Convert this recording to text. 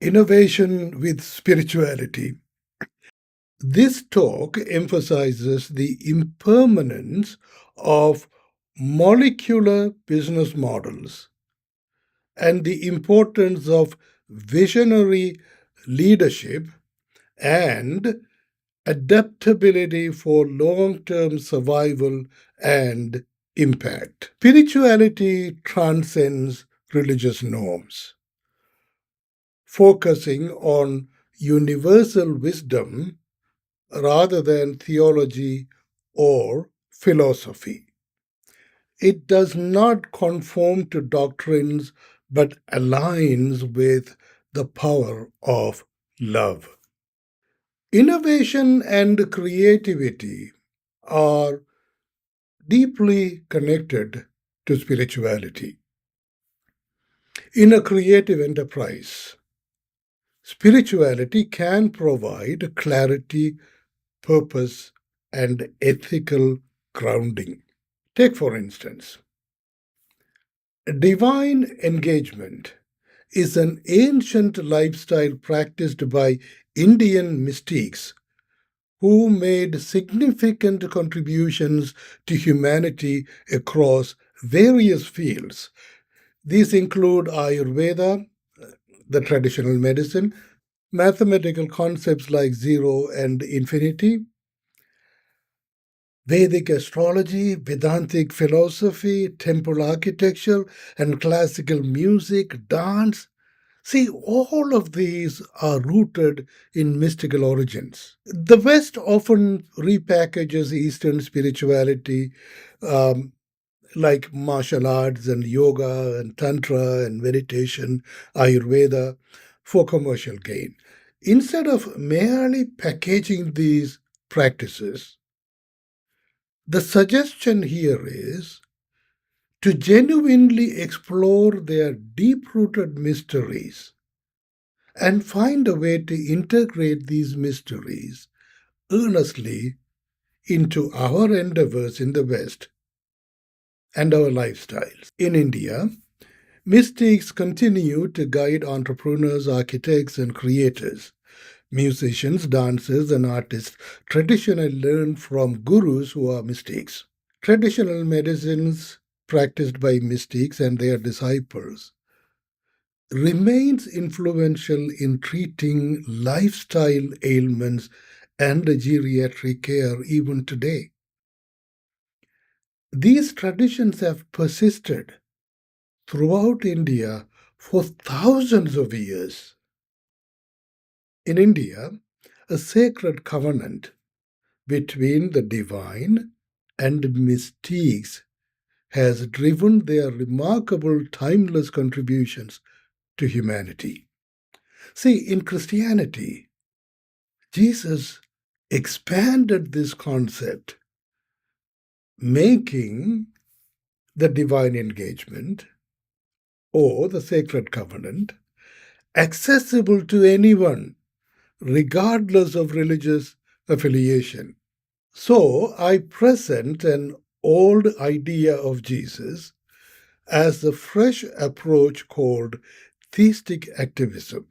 Innovation with spirituality. This talk emphasizes the impermanence of molecular business models and the importance of visionary leadership and adaptability for long term survival and impact. Spirituality transcends religious norms, focusing on universal wisdom rather than theology or philosophy. It does not conform to doctrines but aligns with the power of love. Innovation and creativity are deeply connected to spirituality. In a creative enterprise, spirituality can provide clarity, purpose, and ethical grounding. Take, for instance, divine engagement is an ancient lifestyle practiced by Indian mystics who made significant contributions to humanity across various fields. These include Ayurveda, the traditional medicine, mathematical concepts like zero and infinity, Vedic astrology, Vedantic philosophy, temple architecture, and classical music, dance. See, all of these are rooted in mystical origins. The West often repackages Eastern spirituality um, like martial arts and yoga and tantra and meditation, Ayurveda, for commercial gain. Instead of merely packaging these practices, the suggestion here is to genuinely explore their deep rooted mysteries and find a way to integrate these mysteries earnestly into our endeavors in the West and our lifestyles. In India, mystics continue to guide entrepreneurs, architects, and creators. Musicians, dancers, and artists traditionally learn from gurus who are mystics. Traditional medicines practiced by mystics and their disciples remains influential in treating lifestyle ailments and geriatric care even today. These traditions have persisted throughout India for thousands of years. In India, a sacred covenant between the divine and mystics has driven their remarkable timeless contributions to humanity. See, in Christianity, Jesus expanded this concept, making the divine engagement or the sacred covenant accessible to anyone, regardless of religious affiliation. So I present an old idea of Jesus as a fresh approach called theistic activism.